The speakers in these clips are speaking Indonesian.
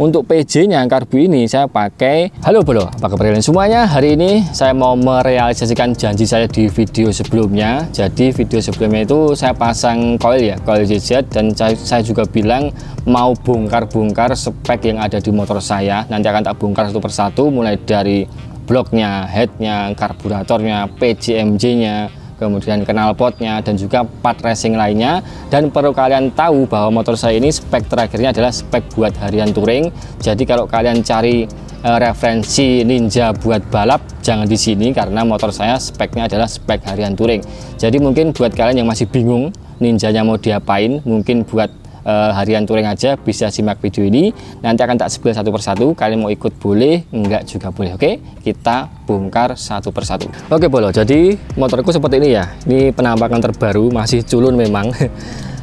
Untuk PJ-nya karbu ini saya pakai. Halo bro, apa kabar kalian semuanya? Hari ini saya mau merealisasikan janji saya di video sebelumnya. Jadi video sebelumnya itu saya pasang coil ya, coil ZZ, dan saya juga bilang mau bongkar-bongkar spek yang ada di motor saya. Nanti akan tak bongkar satu persatu, mulai dari bloknya, headnya, karburatornya, PJMJ-nya, kemudian knalpotnya, dan juga part racing lainnya. Dan perlu kalian tahu bahwa motor saya ini spek terakhirnya adalah spek buat harian touring. Jadi kalau kalian cari referensi Ninja buat balap, jangan di sini, karena motor saya speknya adalah spek harian touring. Jadi mungkin buat kalian yang masih bingung Ninjanya mau diapain, mungkin buat harian touring aja, bisa simak video ini. Nanti akan tak spill satu persatu. Kalian mau ikut boleh, enggak juga boleh. Oke, kita bongkar satu persatu. Oke bolo, jadi motorku seperti ini ya. Ini penampakan terbaru, masih culun memang.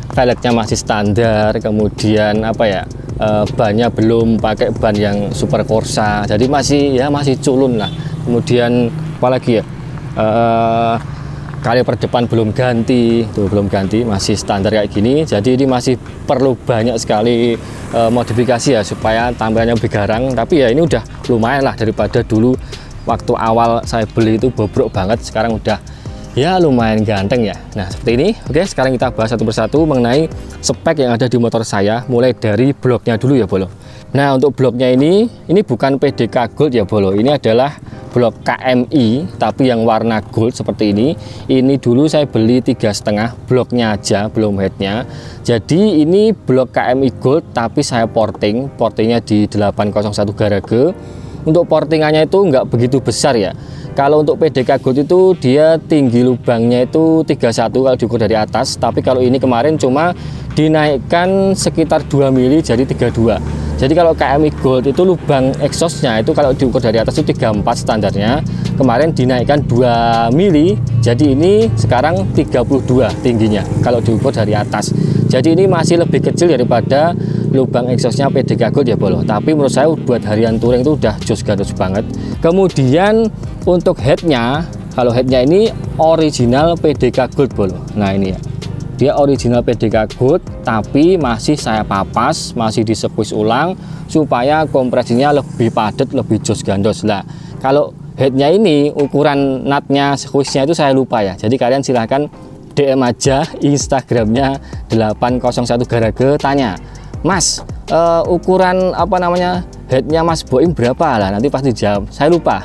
Velgnya masih standar, kemudian apa ya, bannya belum pakai ban yang super Corsa, jadi masih culun lah. Kemudian apalagi ya, kaliper depan belum ganti, masih standar kayak gini. Jadi ini masih perlu banyak sekali modifikasi ya, supaya tampilannya lebih garang. Tapi ya ini udah lumayan lah, daripada dulu waktu awal saya beli itu bobrok banget. Sekarang udah ya lumayan ganteng ya. Nah seperti ini. Oke, sekarang kita bahas satu persatu mengenai spek yang ada di motor saya, mulai dari bloknya dulu ya bolo. Nah untuk bloknya ini bukan PDK Gold ya bolo, ini adalah blok KMI tapi yang warna gold seperti ini. Ini dulu saya beli 3,5 bloknya aja, belum headnya. Jadi ini blok KMI Gold tapi saya portingnya di 801 Garage. Untuk portingannya itu nggak begitu besar ya. Kalau untuk PDK Gold itu dia tinggi lubangnya itu 31 kalau diukur dari atas, tapi kalau ini kemarin cuma dinaikkan sekitar 2 mili jadi 32. Jadi kalau KMI Gold itu lubang exhaustnya itu kalau diukur dari atas itu 34 standarnya, kemarin dinaikkan 2 mili, jadi ini sekarang 32 tingginya kalau diukur dari atas. Jadi ini masih lebih kecil daripada lubang exhaustnya PDK Gold ya bolo. Tapi menurut saya buat harian touring itu udah jos banget. Kemudian untuk headnya, kalau headnya ini original PDK Gold bolo. Nah ini ya, dia original PDK Gold tapi masih saya papas, masih di-squeeze ulang supaya kompresinya lebih padat, lebih jos gandos lah. Kalau headnya ini ukuran nutnya, squeeze-nya itu saya lupa ya. Jadi kalian silahkan DM aja Instagramnya 801 Garage, tanya Mas, ukuran apa namanya headnya Mas Boim berapa lah, nanti pasti jawab. Saya lupa.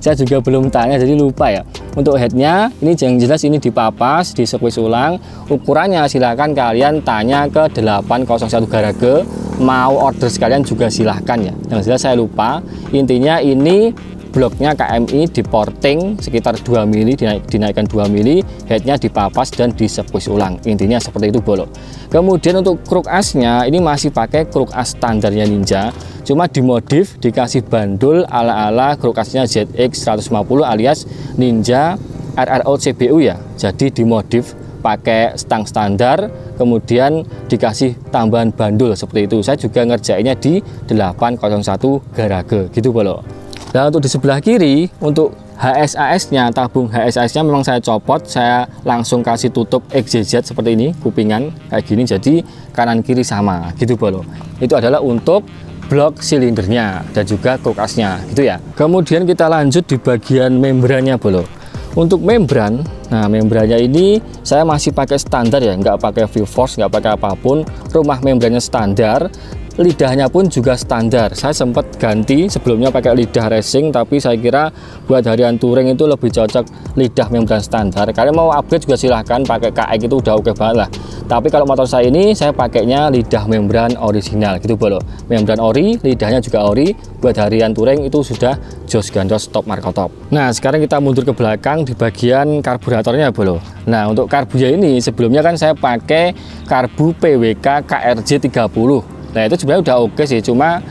Saya juga belum tanya jadi lupa ya. Untuk headnya ini yang jelas ini dipapas, di squeeze ulang. Ukurannya silahkan kalian tanya ke 801 Garage, mau order sekalian juga silahkan ya. Yang jelas saya lupa. Intinya ini bloknya KMI di porting sekitar 2 mili, dinaikkan 2 mili, headnya dipapas dan di squeeze ulang. Intinya seperti itu bolo. Kemudian untuk kruk asnya ini masih pakai kruk as standarnya Ninja, cuma dimodif, dikasih bandul ala-ala kruk asnya ZX 150 alias Ninja RRO CBU ya. Jadi dimodif pakai stang standar, kemudian dikasih tambahan bandul seperti itu. Saya juga ngerjainnya di 801 Garage gitu bolo. Dan untuk di sebelah kiri, untuk HSAS-nya, tabung HSAS-nya memang saya copot, saya langsung kasih tutup XZZ seperti ini, kupingan kayak gini, jadi kanan kiri sama gitu bolo. Itu adalah untuk blok silindernya dan juga kruk asnya gitu ya. Kemudian kita lanjut di bagian membrannya bolo. Untuk membran, nah membrannya ini saya masih pakai standar ya, nggak pakai V-Force, nggak pakai apapun. Rumah membrannya standar. Lidahnya pun juga standar. Saya sempat ganti sebelumnya pakai lidah racing, tapi saya kira buat harian touring itu lebih cocok lidah membran standar. Kalian mau upgrade juga silahkan pakai KX, itu udah oke banget lah. Tapi kalau motor saya ini saya pakainya lidah membran original gitu bolo. Membran ori, lidahnya juga ori. Buat harian touring itu sudah jos gandos top marka top. Nah sekarang kita mundur ke belakang di bagian karburatornya bolo. Nah untuk karbunya ini sebelumnya kan saya pakai karbu PWK KRJ 30. Nah itu sebenarnya udah oke sih, cuma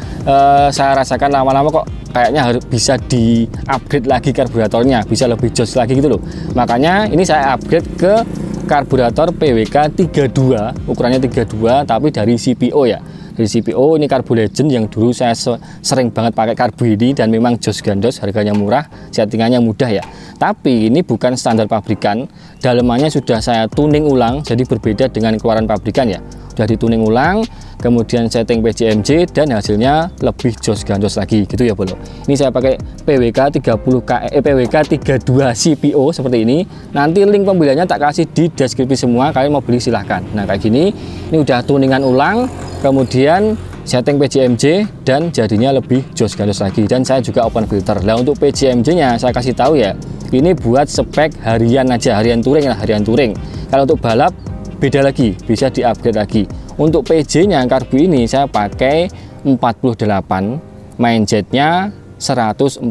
saya rasakan lama-lama kok kayaknya harus bisa di-upgrade lagi karburatornya, bisa lebih jos lagi gitu loh. Makanya ini saya upgrade ke karburator PWK 32, ukurannya 32 tapi dari CPO ya. Dari CPO ini Karbu Legend yang dulu saya sering banget pakai karbu ini, dan memang jos gandos, harganya murah, settingannya mudah ya. Tapi ini bukan standar pabrikan, dalemannya sudah saya tuning ulang, jadi berbeda dengan keluaran pabrikan ya. Sudah dituning ulang, kemudian setting PJMJ, dan hasilnya lebih jos gandos lagi gitu ya bolo. Ini saya pakai PWK 32 CPO seperti ini. Nanti link pembeliannya tak kasih di deskripsi semua, kalian mau beli silahkan. Nah kayak gini, ini udah tuningan ulang, kemudian setting PJMJ, dan jadinya lebih jos gandos lagi. Dan saya juga open filter. Nah untuk PJMJ nya saya kasih tahu ya, ini buat spek harian aja, harian touring lah, harian touring. Kalau untuk balap beda lagi, bisa di upgrade lagi. Untuk PJ nya karbu ini saya pakai 48, main jetnya 140.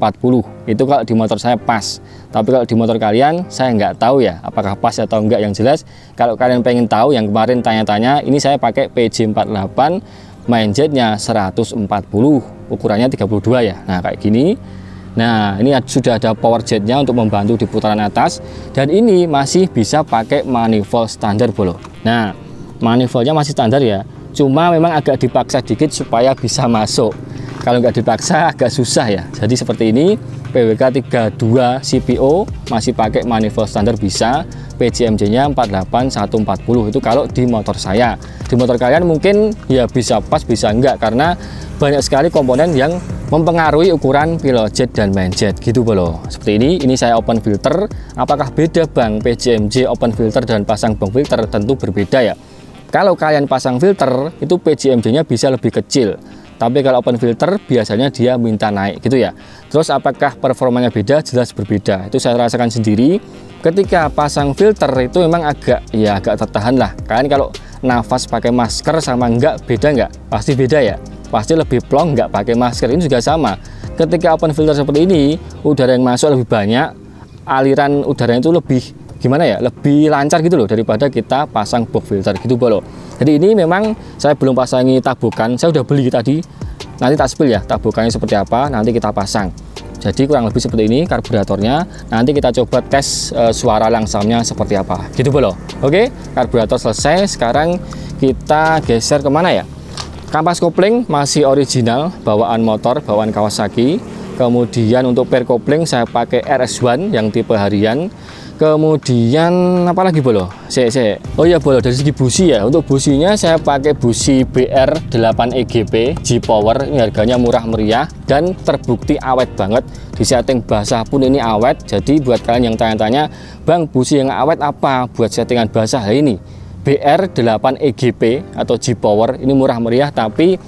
Itu kalau di motor saya pas, tapi kalau di motor kalian saya nggak tahu ya apakah pas atau enggak. Yang jelas kalau kalian pengen tahu, yang kemarin tanya-tanya, ini saya pakai PJ 48, main jetnya 140, ukurannya 32 ya. Nah kayak gini. Nah ini sudah ada power jetnya untuk membantu di putaran atas, dan ini masih bisa pakai manifold standar bolo. Nah manifoldnya masih standar ya, cuma memang agak dipaksa dikit supaya bisa masuk. Kalau nggak dipaksa agak susah ya. Jadi seperti ini, PWK 32 CPO masih pakai manifold standar bisa. PJMJ nya 48140 itu kalau di motor saya. Di motor kalian mungkin ya bisa pas bisa enggak, karena banyak sekali komponen yang mempengaruhi ukuran pilot jet dan main jet gitu bolo. Seperti ini saya open filter. Apakah beda bang PJMJ open filter dan pasang bang filter? Tentu berbeda ya. Kalau kalian pasang filter itu PJMJ nya bisa lebih kecil, tapi kalau open filter biasanya dia minta naik gitu ya. Terus apakah performanya beda? Jelas berbeda. Itu saya rasakan sendiri. Ketika pasang filter itu memang agak tertahan lah. Kalian kalau nafas pakai masker sama enggak, beda enggak? Pasti beda ya. Pasti lebih plong enggak pakai masker. Ini juga sama. Ketika open filter seperti ini, udara yang masuk lebih banyak, aliran udaranya itu lebih gimana ya? Lebih lancar gitu loh daripada kita pasang box filter gitu bolo. Jadi ini memang saya belum pasangi tabokan. Saya udah beli tadi. Nanti tak spill ya tabokannya seperti apa, nanti kita pasang. Jadi kurang lebih seperti ini karburatornya. Nanti kita coba tes suara langsamnya seperti apa gitu bolo. Oke, karburator selesai. Sekarang kita geser kemana ya? Kampas kopling masih original, bawaan motor, bawaan Kawasaki. Kemudian untuk pair kopling saya pakai RS1 yang tipe harian. Kemudian apa lagi bolo? Oh iya bolo, dari segi busi ya. Untuk businya saya pakai busi BR8 EGP G-Power. Ini harganya murah meriah dan terbukti awet banget. Di setting basah pun ini awet. Jadi buat kalian yang tanya-tanya, bang busi yang awet apa buat settingan basah? Nah, ini BR8 EGP atau G-Power. Ini murah meriah tapi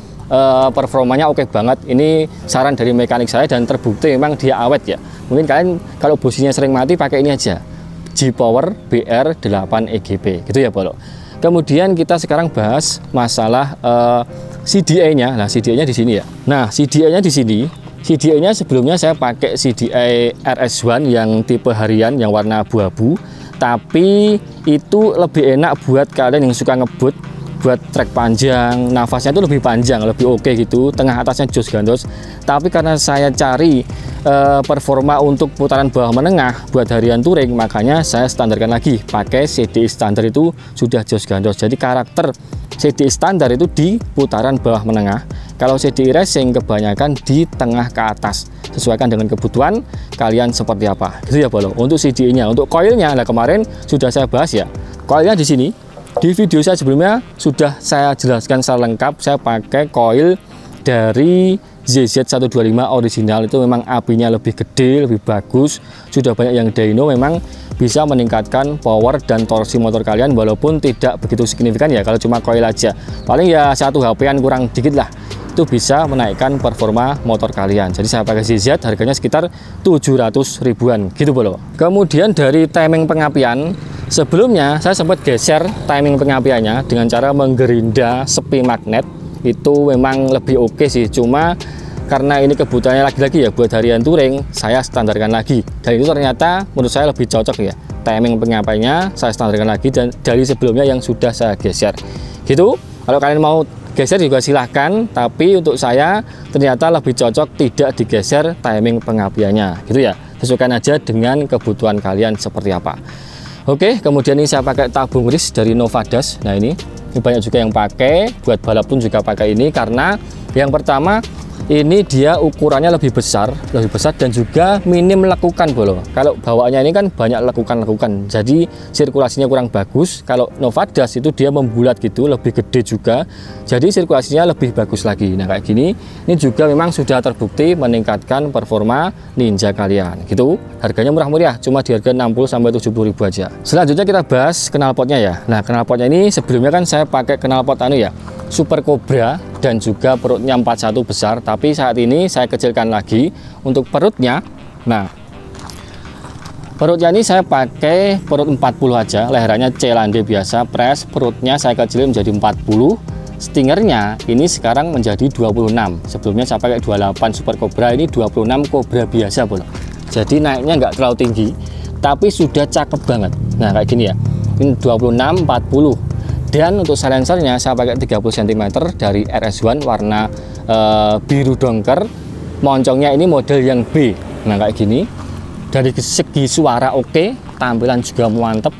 performanya oke banget. Ini saran dari mekanik saya dan terbukti memang dia awet ya. Mungkin kalian kalau businya sering mati pakai ini aja, G-Power BR8 EGP gitu ya bolo. Kemudian kita sekarang bahas masalah CDI-nya. Nah CDI-nya di sini ya. Nah CDI-nya di sini. CDI-nya sebelumnya saya pakai CDI RS1 yang tipe harian yang warna abu-abu. Tapi itu lebih enak buat kalian yang suka ngebut, buat trek panjang, nafasnya itu lebih panjang, lebih oke gitu, tengah atasnya jos gandos. Tapi karena saya cari performa untuk putaran bawah menengah buat harian touring, makanya saya standarkan lagi pakai CDI standar, itu sudah jos gandos. Jadi karakter CDI standar itu di putaran bawah menengah, kalau CDI racing kebanyakan di tengah ke atas. Sesuaikan dengan kebutuhan kalian seperti apa gitu ya bolo. Untuk CDI nya, untuk coilnya, nah kemarin sudah saya bahas ya, coilnya di sini. Di video saya sebelumnya sudah saya jelaskan secara lengkap. Saya pakai coil dari ZZ125 original, itu memang apinya lebih gede, lebih bagus. Sudah banyak yang dyno, memang bisa meningkatkan power dan torsi motor kalian walaupun tidak begitu signifikan ya. Kalau cuma coil aja paling ya 1 HP-an kurang dikit lah, itu bisa menaikkan performa motor kalian. Jadi saya pakai ZZ, harganya sekitar 700 ribuan gitu bolo. Kemudian dari timing pengapian, sebelumnya saya sempat geser timing pengapiannya dengan cara menggerinda sepi magnet. Itu memang lebih oke sih, cuma karena ini kebutuhannya lagi-lagi ya buat harian touring, saya standarkan lagi. Dan itu ternyata menurut saya lebih cocok ya, timing pengapiannya saya standarkan lagi dan dari sebelumnya yang sudah saya geser gitu. Kalau kalian mau geser juga silahkan, tapi untuk saya ternyata lebih cocok tidak digeser timing pengapiannya gitu ya. Sesuaikan aja dengan kebutuhan kalian seperti apa. Oke, kemudian ini saya pakai tabung ris dari Novadas. Nah ini banyak juga yang pakai, buat balap pun juga pakai ini, karena yang pertama ini dia ukurannya lebih besar dan juga minim lekukan bolo. Kalau bawaannya ini kan banyak lekukan, jadi sirkulasinya kurang bagus. Kalau Novadas itu dia membulat gitu, lebih gede juga, jadi sirkulasinya lebih bagus lagi. Nah kayak gini, ini juga memang sudah terbukti meningkatkan performa Ninja kalian gitu. Harganya murah-meriah, cuma di harga 60-70 ribu aja. Selanjutnya kita bahas knalpotnya ya. Nah knalpotnya ini sebelumnya kan saya pakai knalpot ya, Super Cobra, dan juga perutnya 41 besar, tapi saat ini saya kecilkan lagi untuk perutnya. Nah perutnya ini saya pakai perut 40 aja, leherannya Celande biasa, press perutnya saya kecilin menjadi 40. Stingernya ini sekarang menjadi 26, sebelumnya saya pakai 28 Super Cobra, ini 26 Cobra biasa bro. Jadi naiknya nggak terlalu tinggi, tapi sudah cakep banget. Nah kayak gini ya, ini 26, 40. Dan untuk silencernya saya pakai 30 cm dari RS1 warna biru dongker. Moncongnya ini model yang B. Nah kayak gini. Dari segi suara oke, tampilan juga mantep.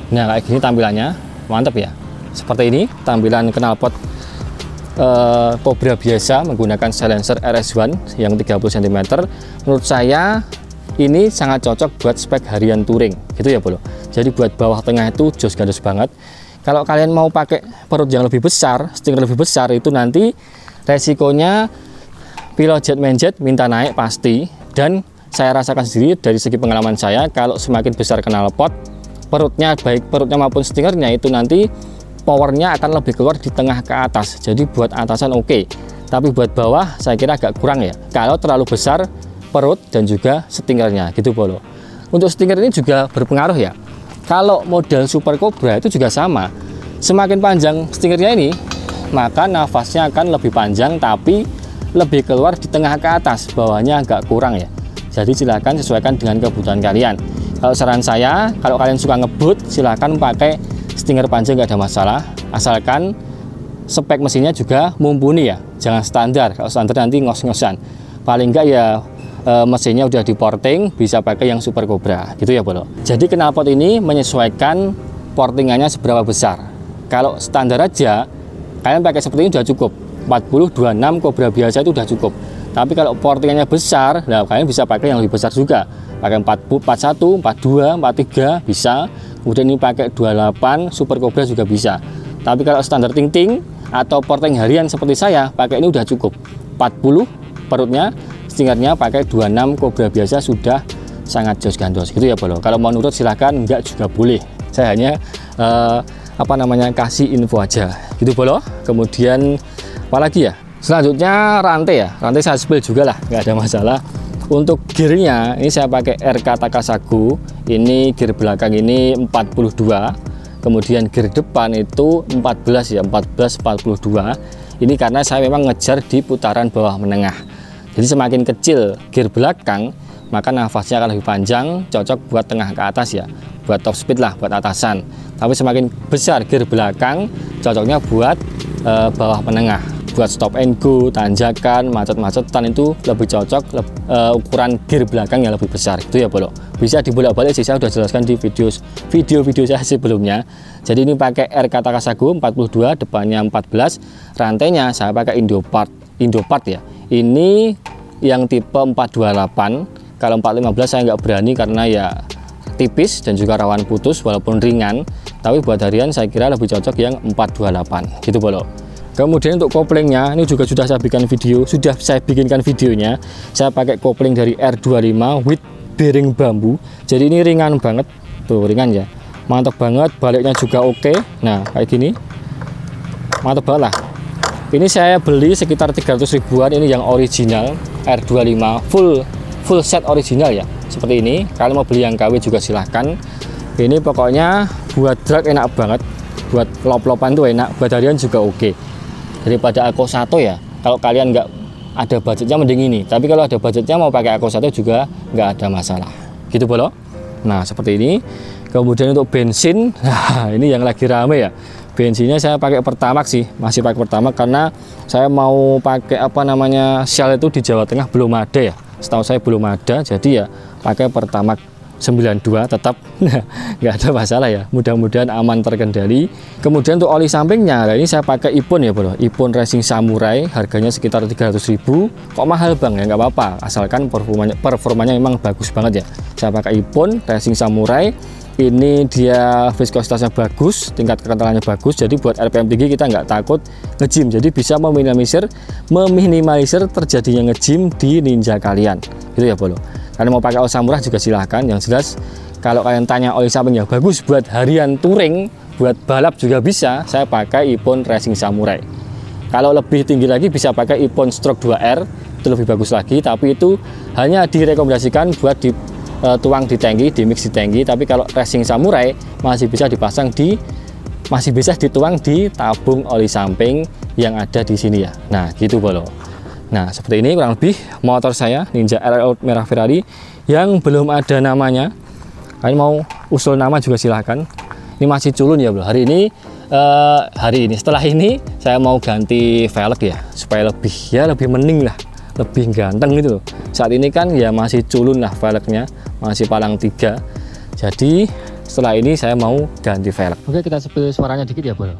Nah kayak gini tampilannya mantep ya. Seperti ini tampilan knalpot Cobra biasa menggunakan silencer RS1 yang 30 cm. Menurut saya ini sangat cocok buat spek harian touring gitu ya bro. Jadi buat bawah tengah itu jos gandos banget. Kalau kalian mau pakai perut yang lebih besar, stinger lebih besar, itu nanti resikonya pilot jet manjet minta naik pasti. Dan saya rasakan sendiri dari segi pengalaman saya, kalau semakin besar knalpot, perutnya baik perutnya maupun stingernya itu nanti powernya akan lebih keluar di tengah ke atas. Jadi buat atasan oke, tapi buat bawah saya kira agak kurang ya. Kalau terlalu besar perut dan juga stingernya gitu bro. Untuk stinger ini juga berpengaruh ya. Kalau model Super Cobra itu juga sama, semakin panjang stingernya ini maka nafasnya akan lebih panjang tapi lebih keluar di tengah ke atas, bawahnya agak kurang ya. Jadi silahkan sesuaikan dengan kebutuhan kalian. Kalau saran saya, kalau kalian suka ngebut silahkan pakai stinger panjang, nggak ada masalah, asalkan spek mesinnya juga mumpuni ya, jangan standar. Kalau standar nanti ngos-ngosan, paling enggak ya mesinnya udah di porting, bisa pakai yang Super Cobra gitu ya bro. Jadi knalpot ini menyesuaikan portingannya seberapa besar. Kalau standar aja kalian pakai seperti ini udah cukup, 40, 26 Cobra biasa itu udah cukup. Tapi kalau portingannya besar, nah kalian bisa pakai yang lebih besar juga, pakai 41, 42, 43 bisa. Kemudian ini pakai 28 Super Cobra juga bisa. Tapi kalau standar ting-ting atau porting harian seperti saya, pakai ini udah cukup, 40 perutnya, stingernya pakai 26 Cobra biasa sudah sangat jos gandos gitu ya bro. Kalau mau nurut silahkan, enggak juga boleh. Saya hanya kasih info aja gitu bro. Kemudian apalagi ya, selanjutnya rantai ya, rantai saya spill juga lah, nggak ada masalah. Untuk gearnya ini saya pakai RK Takasago, ini gear belakang ini 42, kemudian gear depan itu 14 ya, 14-42. Ini karena saya memang ngejar di putaran bawah menengah. Jadi semakin kecil gear belakang, maka nafasnya akan lebih panjang, cocok buat tengah ke atas ya, buat top speed lah, buat atasan. Tapi semakin besar gear belakang, cocoknya buat bawah menengah, buat stop and go, tanjakan, macet-macetan itu lebih cocok. Ukuran gear belakang yang lebih besar itu ya bro. Bisa dibolak-balik sih, saya sudah jelaskan di video saya sebelumnya. Jadi ini pakai RK Takasago 42, depannya 14, rantainya saya pakai Indopart ya. Ini yang tipe 428. Kalau 415 saya nggak berani karena ya tipis dan juga rawan putus walaupun ringan. Tapi buat harian saya kira lebih cocok yang 428 gitu bro. Kemudian untuk koplingnya ini juga sudah saya bikinkan videonya. Saya pakai kopling dari R25 with bearing bambu. Jadi ini ringan banget, tuh ringan ya, mantap banget. Baliknya juga oke. Nah kayak gini, mantap banget lah. Ini saya beli sekitar 300 ribuan. Ini yang original R25 full set original ya, seperti ini. Kalau mau beli yang KW juga silahkan. Ini pokoknya buat drag enak banget, buat lop-lopan tuh enak, buat harian juga oke. Daripada Ako 1 ya, kalau kalian nggak ada budgetnya mending ini. Tapi kalau ada budgetnya mau pakai Ako 1 juga nggak ada masalah gitu bro. Nah seperti ini. Kemudian untuk bensin, nah ini yang lagi rame ya, bensinnya saya pakai Pertamax sih, masih pakai Pertamax karena saya mau pakai Shell itu di Jawa Tengah belum ada ya, setahu saya belum ada, jadi ya pakai Pertamax 92 tetap nggak ada masalah ya, mudah-mudahan aman terkendali. Kemudian untuk oli sampingnya, nah ini saya pakai Ippon ya bro, Ippon Racing Samurai, harganya sekitar 300.000. Kok mahal bang? Ya nggak apa-apa, asalkan performanya memang bagus banget ya. Saya pakai Ippon Racing Samurai, ini dia viskositasnya bagus, tingkat kekentalannya bagus, jadi buat RPM tinggi kita nggak takut nge-gym, jadi bisa meminimalisir terjadinya nge-gym di Ninja kalian, gitu ya bro. Kalian mau pakai oli Samurai juga silahkan. Yang jelas kalau kalian tanya oli samping yang bagus buat harian touring, buat balap juga bisa, saya pakai Ippon Racing Samurai. Kalau lebih tinggi lagi bisa pakai Ippon Stroke 2R, itu lebih bagus lagi, tapi itu hanya direkomendasikan buat dituang di tangki, di mix di tangki. Tapi kalau Racing Samurai masih bisa dituang di tabung oli samping yang ada di sini ya. Nah gitu bolo. Nah seperti ini kurang lebih motor saya Ninja RR merah Ferrari yang belum ada namanya. Kalian mau usul nama juga silahkan. Ini masih culun ya bro. Hari ini setelah ini saya mau ganti velg ya, supaya lebih mending lah, lebih ganteng gitu loh. Saat ini kan ya masih culun lah velgnya, masih palang 3. Jadi setelah ini saya mau ganti velg. Oke, kita spill suaranya dikit ya bro.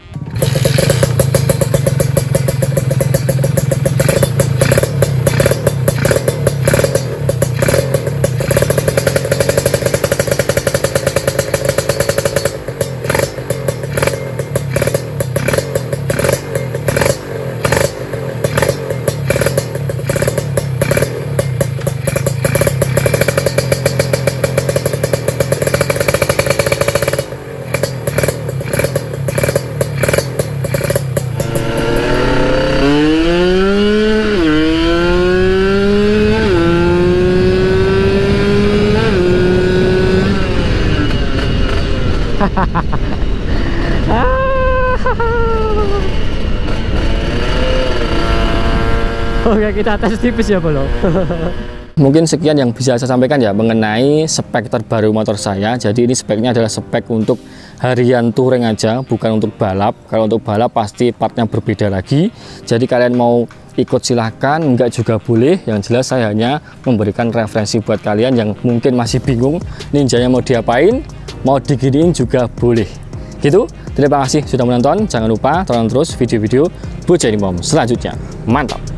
Oke, kita tes tipis ya bro. Mungkin sekian yang bisa saya sampaikan ya mengenai spek terbaru motor saya. Jadi ini speknya adalah spek untuk harian touring aja, bukan untuk balap. Kalau untuk balap pasti partnya berbeda lagi. Jadi kalian mau ikut silahkan, enggak juga boleh. Yang jelas saya hanya memberikan referensi buat kalian yang mungkin masih bingung Ninjanya mau diapain, mau diginiin juga boleh. Gitu. Terima kasih sudah menonton. Jangan lupa tonton terus video-video Bocah Ini Mom selanjutnya. Mantap.